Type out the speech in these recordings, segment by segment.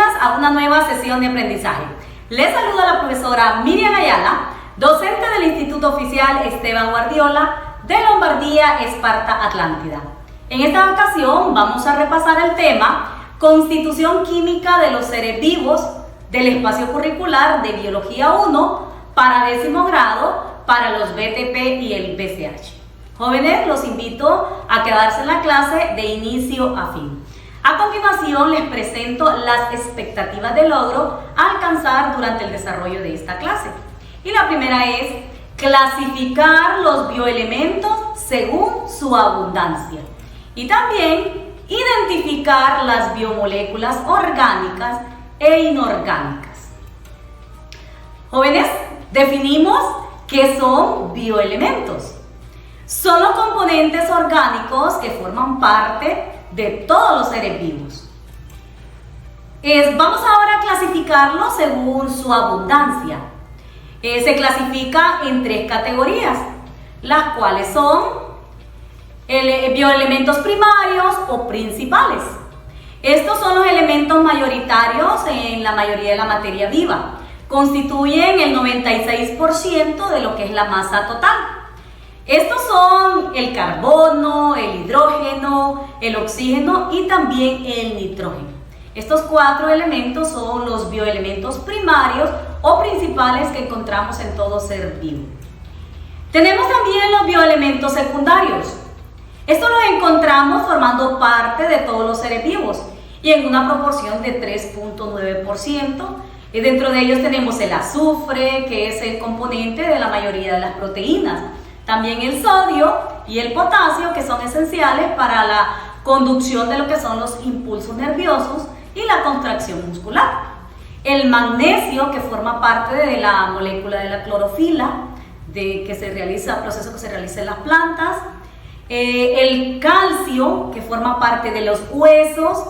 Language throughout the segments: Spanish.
bienvenidas a una nueva sesión de aprendizaje. Les saluda la profesora Miriam Ayala, docente del Instituto Oficial Esteban Guardiola de Lombardía, Esparta, Atlántida. En esta ocasión vamos a repasar el tema Constitución Química de los Seres Vivos del espacio curricular de Biología 1 para 10º grado para los BTP y el BCH. Jóvenes, los invito a quedarse en la clase de inicio a fin. A continuación les presento las expectativas de logro a alcanzar durante el desarrollo de esta clase. Y la primera es clasificar los bioelementos según su abundancia. Y también identificar las biomoléculas orgánicas e inorgánicas. Jóvenes, definimos qué son bioelementos. Son los componentes orgánicos que forman parte de todos los seres vivos. Vamos ahora a clasificarlos según su abundancia. Se clasifica en 3 categorías, las cuales son bioelementos primarios o principales. Estos son los elementos mayoritarios en la mayoría de la materia viva. Constituyen el 96% de lo que es la masa total. Estos son el carbono, el hidrógeno, el oxígeno y también el nitrógeno. Estos 4 elementos son los bioelementos primarios o principales que encontramos en todo ser vivo. Tenemos también los bioelementos secundarios. Estos los encontramos formando parte de todos los seres vivos y en una proporción de 3.9%. Y dentro de ellos tenemos el azufre, que es el componente de la mayoría de las proteínas. También el sodio y el potasio, que son esenciales para la conducción de lo que son los impulsos nerviosos y la contracción muscular. El magnesio, que forma parte de la molécula de la clorofila, proceso que se realiza en las plantas. El calcio, que forma parte de los huesos.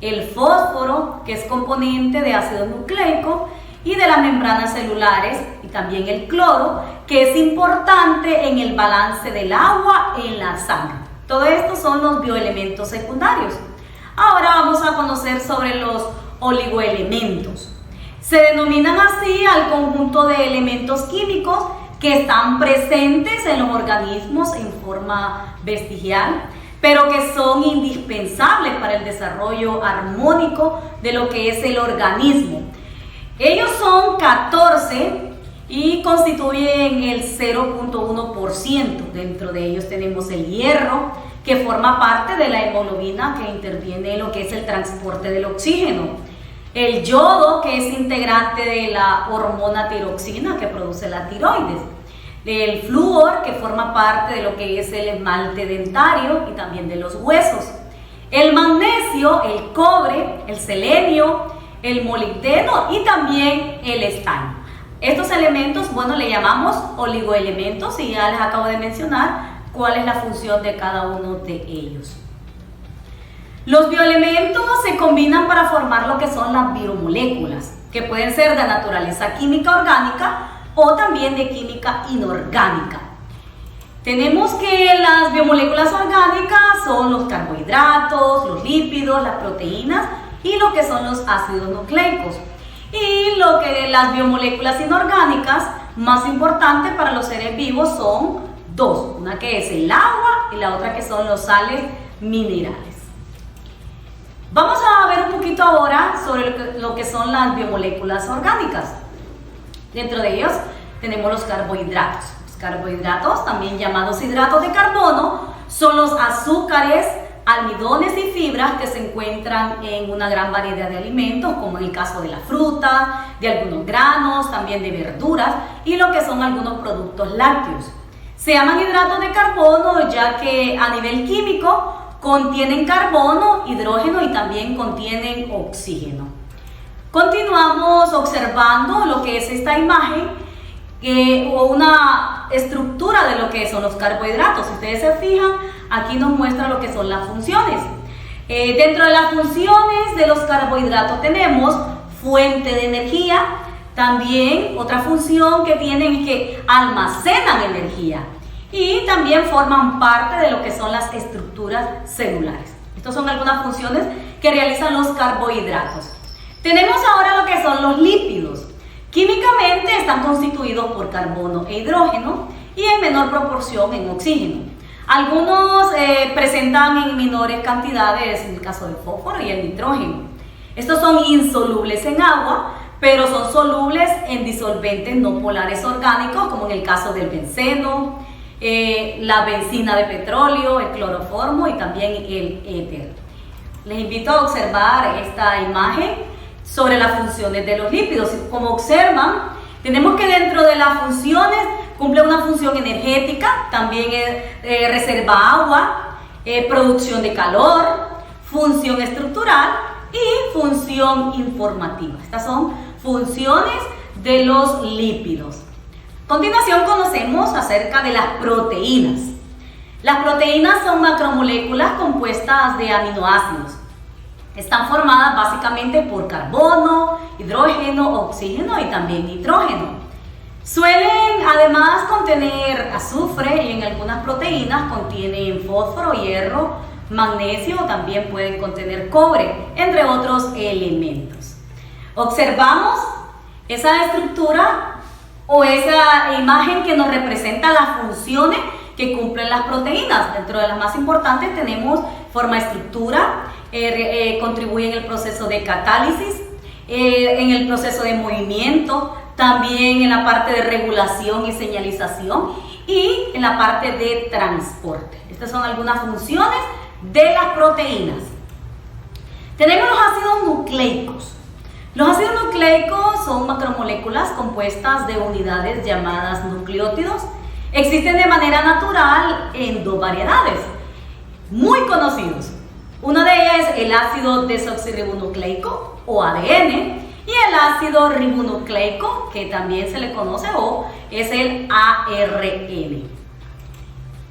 El fósforo, que es componente de ácido nucleico y de las membranas celulares, y también el cloro, que es importante en el balance del agua en la sangre. Todo esto son los bioelementos secundarios. Ahora vamos a conocer sobre los oligoelementos. Se denominan así al conjunto de elementos químicos que están presentes en los organismos en forma vestigial, pero que son indispensables para el desarrollo armónico de lo que es el organismo. Ellos son 14 y constituyen el 0.1%. Dentro de ellos tenemos el hierro, que forma parte de la hemoglobina que interviene en lo que es el transporte del oxígeno. El yodo, que es integrante de la hormona tiroxina que produce la tiroides. El flúor, que forma parte de lo que es el esmalte dentario y también de los huesos. El magnesio, el cobre, el selenio, el molibdeno y también el estaño. Estos elementos, le llamamos oligoelementos y ya les acabo de mencionar cuál es la función de cada uno de ellos. Los bioelementos se combinan para formar lo que son las biomoléculas, que pueden ser de naturaleza química orgánica o también de química inorgánica. Tenemos que las biomoléculas orgánicas son los carbohidratos, los lípidos, las proteínas y lo que son los ácidos nucleicos. Y lo que las biomoléculas inorgánicas más importantes para los seres vivos son 2, una que es el agua y la otra que son los sales minerales. Vamos a ver un poquito ahora sobre lo que son las biomoléculas orgánicas. Dentro de ellos tenemos los carbohidratos. Los carbohidratos, también llamados hidratos de carbono, son los azúcares, almidones y fibras que se encuentran en una gran variedad de alimentos, como en el caso de la fruta, de algunos granos, también de verduras y lo que son algunos productos lácteos. Se llaman hidratos de carbono ya que a nivel químico contienen carbono, hidrógeno y también contienen oxígeno. Continuamos observando lo que es esta imagen o una estructura de lo que son los carbohidratos. Si ustedes se fijan, aquí nos muestra lo que son las funciones. Dentro de las funciones de los carbohidratos tenemos fuente de energía. También otra función que tienen es que almacenan energía y también forman parte de lo que son las estructuras celulares. Estas son algunas funciones que realizan los carbohidratos. Tenemos ahora lo que son los lípidos. Químicamente están constituidos por carbono e hidrógeno y en menor proporción en oxígeno. Algunos presentan en menores cantidades, en el caso del fósforo y el nitrógeno. Estos son insolubles en agua, pero son solubles en disolventes no polares orgánicos, como en el caso del benceno, la benzina de petróleo, el cloroformo y también el éter. Les invito a observar esta imagen sobre las funciones de los lípidos. Como observan, tenemos que dentro de las funciones cumple una función energética, también reserva agua, producción de calor, función estructural y función informativa. Estas son funciones de los lípidos. A continuación conocemos acerca de las proteínas. Las proteínas son macromoléculas compuestas de aminoácidos. Están formadas básicamente por carbono, hidrógeno, oxígeno y también nitrógeno. Suelen además contener azufre y en algunas proteínas contienen fósforo, hierro, magnesio, también pueden contener cobre, entre otros elementos. Observamos esa estructura o esa imagen que nos representa las funciones que cumplen las proteínas. Dentro de las más importantes tenemos forma, estructura, contribuye en el proceso de catálisis, en el proceso de movimiento, también en la parte de regulación y señalización y en la parte de transporte. Estas son algunas funciones de las proteínas. Tenemos los ácidos nucleicos. Los ácidos nucleicos son macromoléculas compuestas de unidades llamadas nucleótidos. Existen de manera natural en dos variedades muy conocidos. Una de ellas es el ácido desoxirribonucleico o ADN y el ácido ribonucleico, que también se le conoce o es el ARN.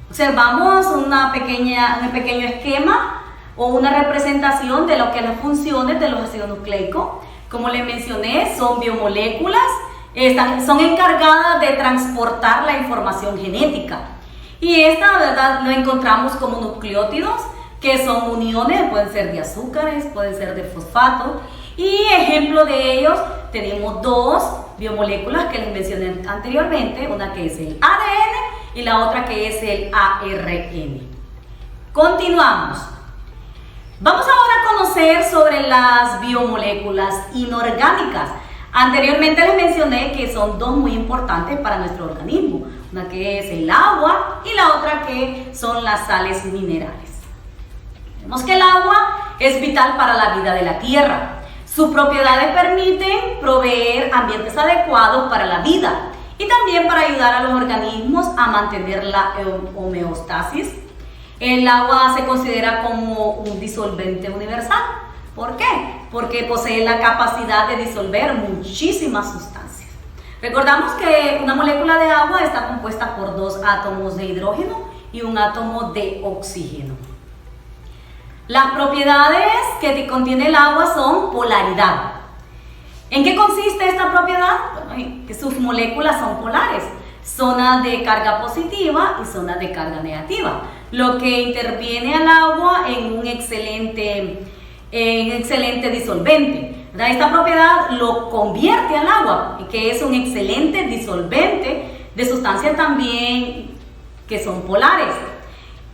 Observamos un pequeño esquema o una representación de lo que las funciones de los ácidos nucleicos. Como les mencioné, son biomoléculas, son encargadas de transportar la información genética. Y esta, ¿verdad?, lo encontramos como nucleótidos, que son uniones, pueden ser de azúcares, pueden ser de fosfato. Y ejemplo de ellos, tenemos dos biomoléculas que les mencioné anteriormente, una que es el ADN y la otra que es el ARN. Continuamos. Vamos ahora a conocer sobre las biomoléculas inorgánicas. Anteriormente les mencioné que son dos muy importantes para nuestro organismo, una que es el agua y la otra que son las sales minerales. Vemos que el agua es vital para la vida de la Tierra. Sus propiedades permiten proveer ambientes adecuados para la vida y también para ayudar a los organismos a mantener la homeostasis. El agua se considera como un disolvente universal. ¿Por qué? Porque posee la capacidad de disolver muchísimas sustancias. Recordamos que una molécula de agua está compuesta por dos átomos de hidrógeno y un átomo de oxígeno. Las propiedades que contiene el agua son polaridad. ¿En qué consiste esta propiedad? Bueno, que sus moléculas son polares, zonas de carga positiva y zonas de carga negativa, lo que interviene al agua en un excelente disolvente. Esta propiedad lo convierte al agua, que es un excelente disolvente de sustancias también que son polares.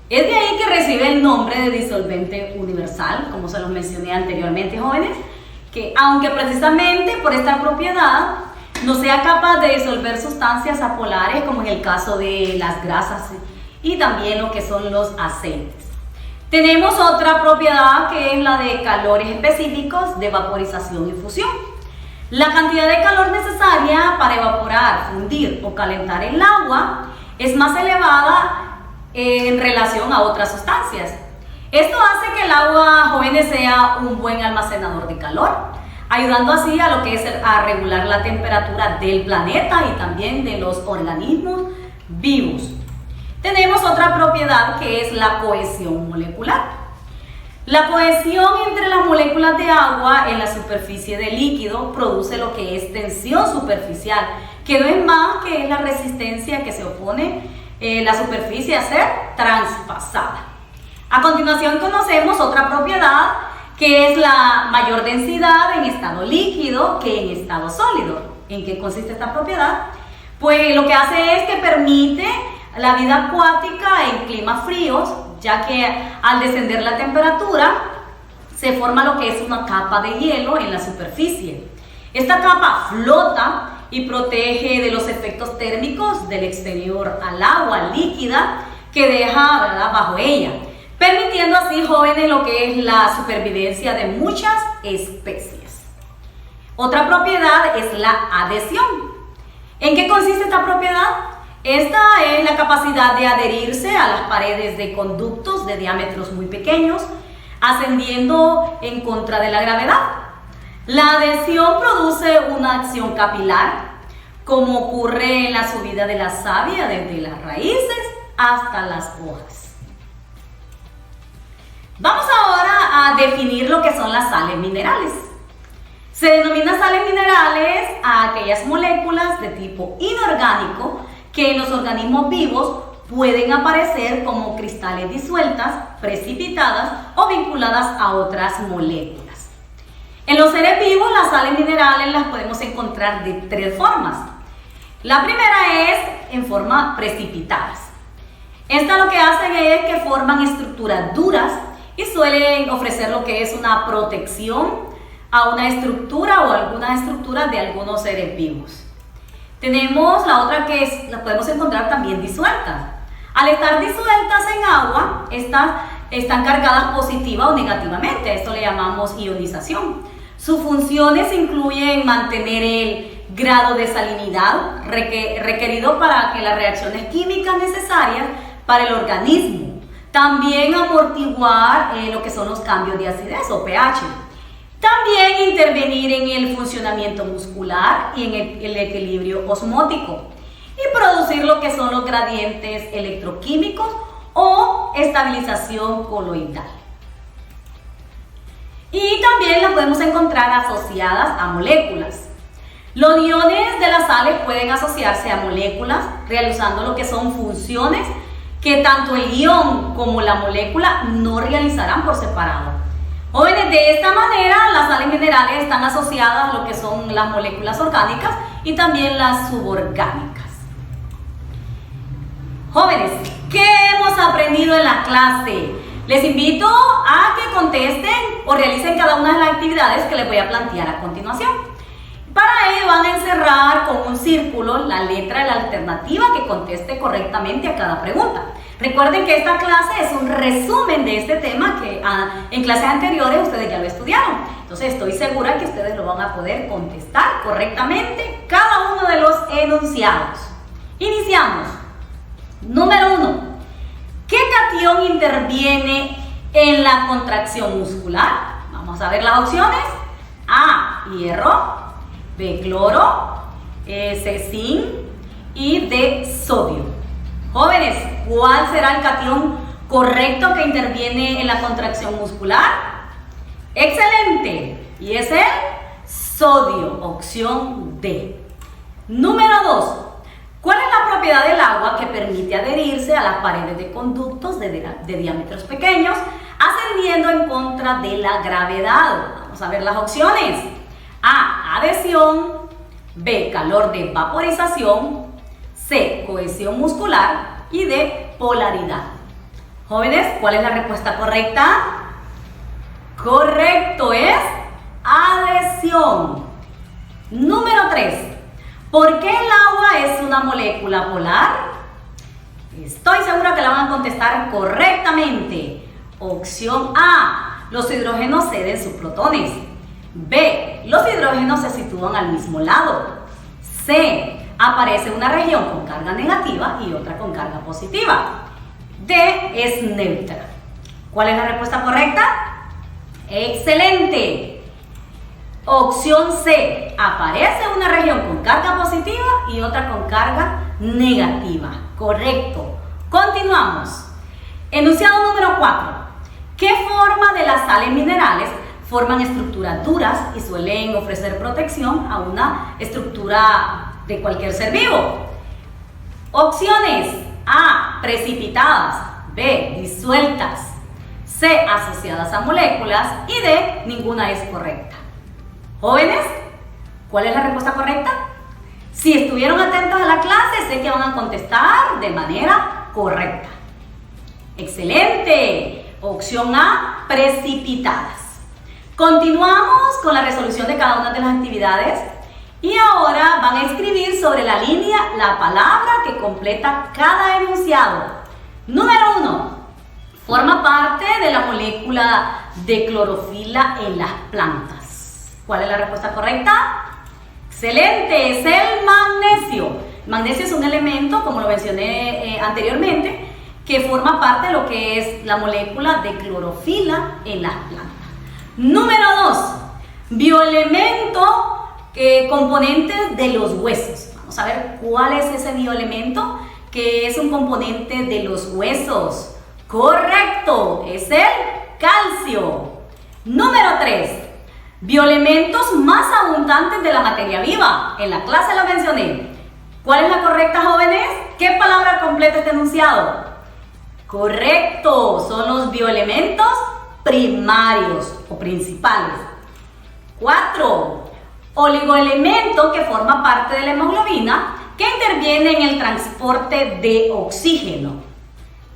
Es de ahí que recibe el nombre de disolvente universal, como se los mencioné anteriormente, jóvenes, que aunque precisamente por esta propiedad no sea capaz de disolver sustancias apolares, como en el caso de las grasas y también lo que son los aceites. Tenemos otra propiedad que es la de calores específicos de vaporización y fusión. La cantidad de calor necesaria para evaporar, fundir o calentar el agua es más elevada en relación a otras sustancias. Esto hace que el agua, jóvenes, sea un buen almacenador de calor, ayudando así a lo que es a regular la temperatura del planeta y también de los organismos vivos. Tenemos otra propiedad que es la cohesión molecular. La cohesión entre las moléculas de agua en la superficie del líquido produce lo que es tensión superficial, que no es más que es la resistencia que se opone la superficie a ser traspasada. A continuación conocemos otra propiedad que es la mayor densidad en estado líquido que en estado sólido. ¿En qué consiste esta propiedad? Pues lo que hace es que permite la vida acuática en climas fríos, ya que al descender la temperatura se forma lo que es una capa de hielo en la superficie. Esta capa flota y protege de los efectos térmicos del exterior al agua líquida que deja, ¿verdad?, bajo ella, permitiendo así, jóvenes, lo que es la supervivencia de muchas especies. Otra propiedad es la adhesión. ¿En qué consiste esta propiedad? Esta es la capacidad de adherirse a las paredes de conductos de diámetros muy pequeños, ascendiendo en contra de la gravedad. La adhesión produce una acción capilar, como ocurre en la subida de la savia desde las raíces hasta las hojas. Vamos ahora a definir lo que son las sales minerales. Se denomina sales minerales a aquellas moléculas de tipo inorgánico que en los organismos vivos pueden aparecer como cristales disueltas, precipitadas o vinculadas a otras moléculas. En los seres vivos, las sales minerales las podemos encontrar de tres formas. La primera es en forma precipitadas. Estas lo que hacen es que forman estructuras duras y suelen ofrecer lo que es una protección a una estructura o alguna estructura de algunos seres vivos. Tenemos la otra que la podemos encontrar también disuelta. Al estar disueltas en agua, estas están cargadas positiva o negativamente. A esto le llamamos ionización. Sus funciones incluyen mantener el grado de salinidad requerido para que las reacciones químicas necesarias para el organismo. También amortiguar lo que son los cambios de acidez o pH. También intervenir en el funcionamiento muscular y en el equilibrio osmótico. Y producir lo que son los gradientes electroquímicos o estabilización coloidal. Y también las podemos encontrar asociadas a moléculas. Los iones de las sales pueden asociarse a moléculas realizando lo que son funciones que tanto el ion como la molécula no realizarán por separado. Jóvenes, de esta manera las sales minerales están asociadas a lo que son las moléculas orgánicas y también las suborgánicas. Jóvenes, ¿qué hemos aprendido en la clase? Les invito a que contesten o realicen cada una de las actividades que les voy a plantear a continuación. Para ello van a encerrar con un círculo la letra de la alternativa que conteste correctamente a cada pregunta. Recuerden que esta clase es un resumen de este tema que en clases anteriores ustedes ya lo estudiaron. Entonces estoy segura que ustedes lo van a poder contestar correctamente cada uno de los enunciados. Iniciamos. Número 1. ¿Qué cation interviene en la contracción muscular? Vamos a ver las opciones. A, hierro. B, cloro. C, zinc. Y D, sodio. Jóvenes, ¿cuál será el cation correcto que interviene en la contracción muscular? ¡Excelente! Y es el sodio, opción D. Número 2. ¿Cuál es la propiedad del agua que permite adherirse a las paredes de conductos de diámetros pequeños, ascendiendo en contra de la gravedad? Vamos a ver las opciones. A, adhesión. B, calor de vaporización. C, cohesión muscular. Y D, polaridad. Jóvenes, ¿cuál es la respuesta correcta? Correcto, es adhesión. Número 3. ¿Por qué el agua es una molécula polar? Estoy segura que la van a contestar correctamente. Opción A, los hidrógenos ceden sus protones. B, los hidrógenos se sitúan al mismo lado. C, aparece una región con carga negativa y otra con carga positiva. D, es neutra. ¿Cuál es la respuesta correcta? ¡Excelente! Opción C, aparece una región con carga positiva y otra con carga negativa. Correcto. Continuamos. Enunciado número 4. ¿Qué forma de las sales minerales forman estructuras duras y suelen ofrecer protección a una estructura de cualquier ser vivo? Opciones. A, precipitadas. B, disueltas. C, C, asociadas a moléculas, y D, ninguna es correcta. Jóvenes, ¿cuál es la respuesta correcta? Si estuvieron atentos a la clase, sé que van a contestar de manera correcta. ¡Excelente! Opción A, precipitadas. Continuamos con la resolución de cada una de las actividades y ahora van a escribir sobre la línea la palabra que completa cada enunciado. Número 1. Forma parte de la molécula de clorofila en las plantas. ¿Cuál es la respuesta correcta? ¡Excelente! Es el magnesio. El magnesio es un elemento, como lo mencioné anteriormente, que forma parte de lo que es la molécula de clorofila en las plantas. Número 2. Bioelemento componentes de los huesos. Vamos a ver cuál es ese bioelemento que es un componente de los huesos. Correcto, es el calcio. Número 3. Bioelementos más abundantes de la materia viva. En la clase lo mencioné. ¿Cuál es la correcta, jóvenes? ¿Qué palabra completa este enunciado? Correcto, son los bioelementos primarios o principales. 4. Oligoelemento que forma parte de la hemoglobina que interviene en el transporte de oxígeno.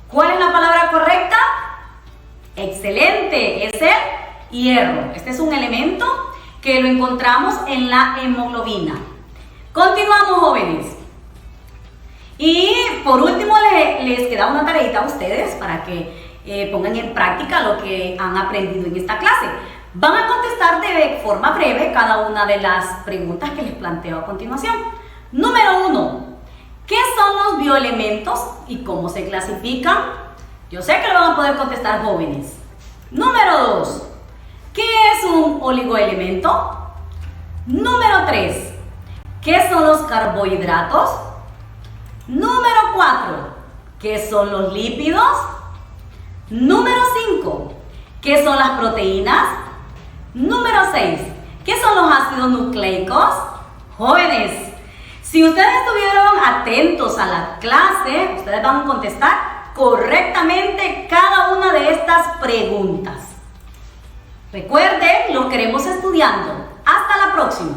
¿Cuál es la palabra correcta? Excelente, es el hierro. Este es un elemento que lo encontramos en la hemoglobina. Continuamos, jóvenes. Y por último les queda una tareita a ustedes para que pongan en práctica lo que han aprendido en esta clase. Van a contestar de forma breve cada una de las preguntas que les planteo a continuación. Número 1. ¿Qué son los bioelementos y cómo se clasifican? Yo sé que lo van a poder contestar, jóvenes. Número 2. ¿Qué es un oligoelemento? Número 3. ¿Qué son los carbohidratos? Número 4. ¿Qué son los lípidos? Número 5. ¿Qué son las proteínas? Número 6. ¿Qué son los ácidos nucleicos? Jóvenes, si ustedes estuvieron atentos a la clase, ustedes van a contestar correctamente cada una de estas preguntas. Recuerden, los queremos estudiando. Hasta la próxima.